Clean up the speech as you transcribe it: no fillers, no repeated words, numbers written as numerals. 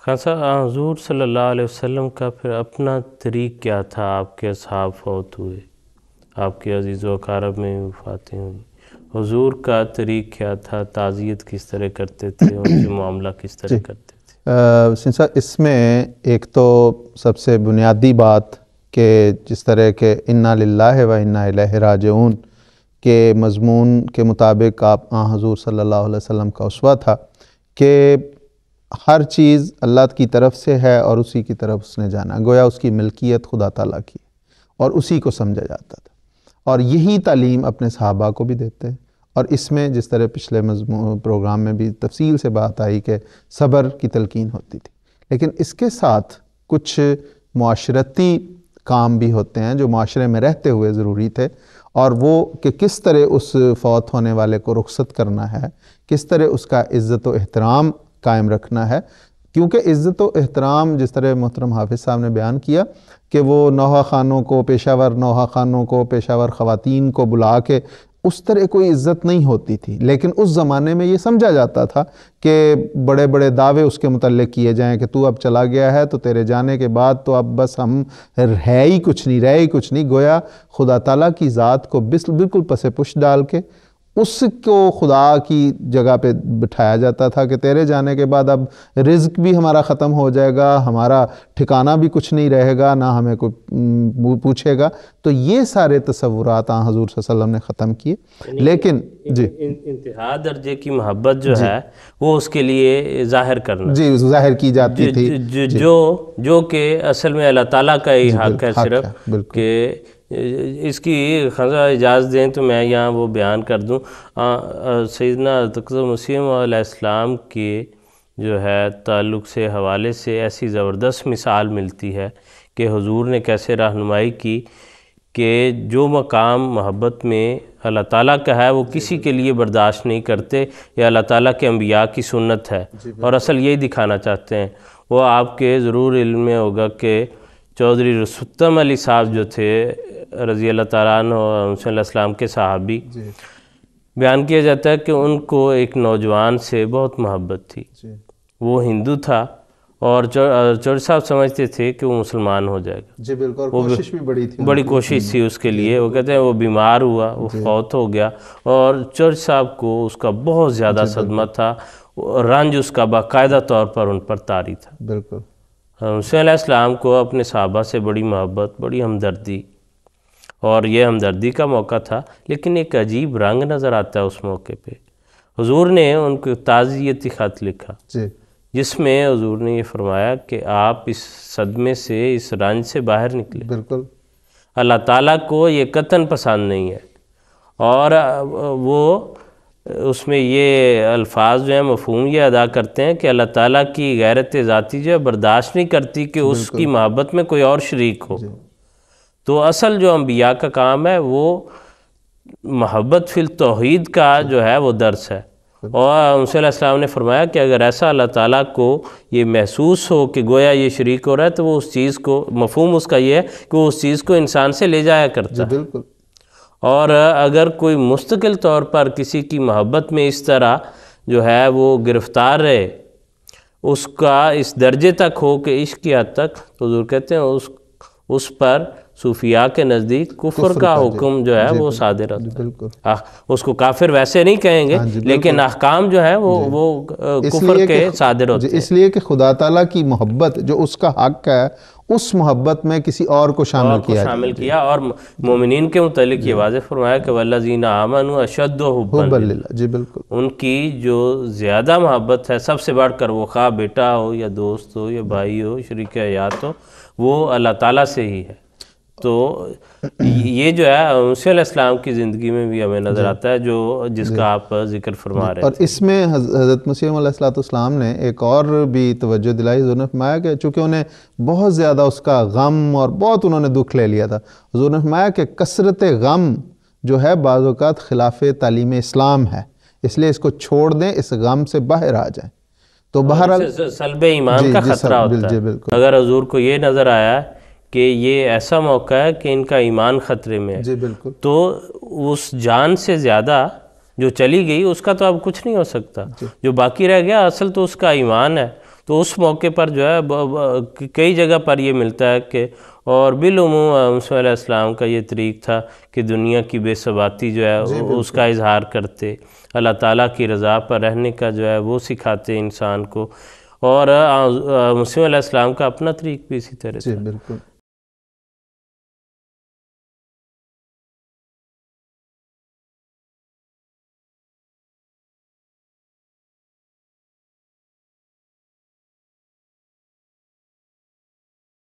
خان صاحب، حضور صلی اللہ علیہ وسلم کا پھر اپنا طریق کیا تھا؟ آپ کے اصحاب فوت ہوئے، آپ کے عزیز و اقارب میں وفاتیں ہوئیں، حضور کا طریق کیا تھا؟ تعزیت کس طرح کرتے تھے؟ ان سے معاملہ کس طرح کرتے تھے؟ سنسا اس میں ایک تو سب سے بنیادی بات کہ جس طرح کہ انا للہ و انا الیہ راجعون کے مضمون کے مطابق آپ حضور صلی اللہ علیہ وسلم کا اسوہ تھا کہ ہر چیز اللہ کی طرف سے ہے اور اسی کی طرف اس نے جانا، گویا اس کی ملکیت خدا تعالیٰ کی اور اسی کو سمجھا جاتا تھا، اور یہی تعلیم اپنے صحابہ کو بھی دیتے ہیں۔ اور اس میں جس طرح پچھلے پروگرام میں بھی تفصیل سے بات آئی کہ صبر کی تلقین ہوتی تھی، لیکن اس کے ساتھ کچھ معاشرتی کام بھی ہوتے ہیں جو معاشرے میں رہتے ہوئے ضروری تھے، اور وہ کہ کس طرح اس فوت ہونے والے کو رخصت کرنا ہے، کس طرح اس کا عزت و احترام قائم رکھنا ہے، کیونکہ عزت و احترام جس طرح محترم حافظ صاحب نے بیان کیا کہ وہ نوحہ خانوں کو، پیشہ ور نوحہ خانوں کو، پیشہ ور خواتین کو بلا کے اس طرح کوئی عزت نہیں ہوتی تھی، لیکن اس زمانے میں یہ سمجھا جاتا تھا کہ بڑے بڑے دعوے اس کے متعلق کیے جائیں کہ تو اب چلا گیا ہے تو تیرے جانے کے بعد تو اب بس ہم ہے ہی کچھ نہیں، رہے ہی کچھ نہیں، گویا خدا تعالیٰ کی ذات کو بالکل پس پش ڈال کے اس کو خدا کی جگہ پہ بٹھایا جاتا تھا کہ تیرے جانے کے بعد اب رزق بھی ہمارا ختم ہو جائے گا، ہمارا ٹھکانہ بھی کچھ نہیں رہے گا، نہ ہمیں کوئی پوچھے گا۔ تو یہ سارے تصورات حضور صلی اللہ علیہ وسلم نے ختم کیے، لیکن انتہا درجے کی محبت جو ہے وہ اس کے لیے ظاہر کرنا، ظاہر کی جاتی تھی، جو کہ اصل میں اللہ تعالیٰ کا ہی حق ہے صرف کہ اس کی خزاں اجازت دیں تو میں یہاں وہ بیان کر دوں۔ سیدنا مسیح علیہ السلام کے جو ہے تعلق سے حوالے سے ایسی زبردست مثال ملتی ہے کہ حضور نے کیسے رہنمائی کی کہ جو مقام محبت میں اللہ تعالیٰ کا ہے وہ کسی کے لیے برداشت نہیں کرتے، یا اللہ تعالیٰ کے انبیاء کی سنت ہے، اور اصل یہی دکھانا چاہتے ہیں۔ وہ آپ کے ضرور علم میں ہوگا کہ چودھری رستم علی صاحب جو تھے رضی اللہ تعالیٰ عنہ صلی اللہ علیہ وسلم کے صحابی، بیان کیا جاتا ہے کہ ان کو ایک نوجوان سے بہت محبت تھی، وہ ہندو تھا اور چودھری صاحب سمجھتے تھے کہ وہ مسلمان ہو جائے گا، جی بالکل، کوشش بھی بڑی تھی، بڑی کوشش تھی اس کے لیے۔ وہ کہتے ہیں وہ بیمار ہوا، وہ فوت ہو گیا، اور چودھری صاحب کو اس کا بہت زیادہ صدمہ تھا، رنج اس کا باقاعدہ طور پر ان پر طاری تھا۔ بالکل حسین علیہ السلام کو اپنے صحابہ سے بڑی محبت، بڑی ہمدردی، اور یہ ہمدردی کا موقع تھا، لیکن ایک عجیب رنگ نظر آتا ہے اس موقع پہ۔ حضور نے ان کو تعزیتی خط لکھا جس میں حضور نے یہ فرمایا کہ آپ اس صدمے سے، اس رنج سے باہر نکلے۔ بالکل اللہ تعالیٰ کو یہ قطعاً پسند نہیں ہے، اور وہ اس میں یہ الفاظ جو ہیں مفہوم یہ ادا کرتے ہیں کہ اللہ تعالیٰ کی غیرت ذاتی جو ہے برداشت نہیں کرتی کہ اس کی محبت میں کوئی اور شریک ہو۔ تو اصل جو انبیاء کا کام ہے وہ محبت فی التوحید کا جو ہے وہ درس ہے، اور صلی اللہ علیہ وسلم نے فرمایا کہ اگر ایسا اللہ تعالیٰ کو یہ محسوس ہو کہ گویا یہ شریک ہو رہا ہے تو وہ اس چیز کو، مفہوم اس کا یہ ہے کہ وہ اس چیز کو انسان سے لے جایا کرتا ہے۔ بالکل، اور اگر کوئی مستقل طور پر کسی کی محبت میں اس طرح جو ہے وہ گرفتار رہے، اس کا اس درجے تک ہو کہ عشق کی حد تک، تو حضور کہتے ہیں اس پر صوفیاء کے نزدیک کفر کا حکم جو ہے وہ صادر ہوتا ہے۔ اس کو کافر ویسے نہیں کہیں گے، لیکن احکام جو ہے وہ کفر کے صادر ہوتے ہیں، اس لیے کہ خدا تعالیٰ کی محبت جو اس کا حق ہے، اس محبت میں کسی اور کو شامل کیا، اور مومنین کے متعلق یہ واضح فرمایا کہ وَالَّذِينَ آمَنُوا أَشَدُّ حُبًّا لِلَّهِ۔ جی بالکل، ان کی جو زیادہ محبت ہے سب سے بڑھ کر، وہ خواہ بیٹا ہو یا دوست ہو یا بھائی ہو، شریک حیات ہو، وہ اللہ تعالیٰ سے ہی ہے۔ تو یہ جو ہے موسیٰ علیہ السلام کی زندگی میں بھی ہمیں نظر آتا ہے جس کا آپ ذکر فرما رہے ہیں۔ اور اس میں حضرت مسیح علیہ السلام نے ایک اور بھی توجہ دلائی، حضور نے فرمایا کہ چونکہ انہیں بہت زیادہ اس کا غم اور بہت انہوں نے دکھ لے لیا تھا، حضور نے فرمایا کہ کثرت غم جو ہے بعض اوقات خلاف تعلیم اسلام ہے، اس لیے اس کو چھوڑ دیں، اس غم سے باہر آ جائیں۔ تو بہرحال سلب ایمان کا خطرہ ہوتا ہے۔ اگر حضور کو یہ نظر آیا کہ یہ ایسا موقع ہے کہ ان کا ایمان خطرے میں ہے، تو اس جان سے زیادہ جو چلی گئی اس کا تو اب کچھ نہیں ہو سکتا، جو باقی رہ گیا اصل تو اس کا ایمان ہے۔ تو اس موقع پر جو ہے کئی جگہ پر یہ ملتا ہے کہ اور بالعموم موسیٰ علیہ السلام کا یہ طریق تھا کہ دنیا کی بے ثباتی جو ہے اس کا اظہار کرتے، اللہ تعالیٰ کی رضا پر رہنے کا جو ہے وہ سکھاتے انسان کو، اور موسیٰ علیہ السلام کا اپنا طریق بھی اسی طرح جی بالکل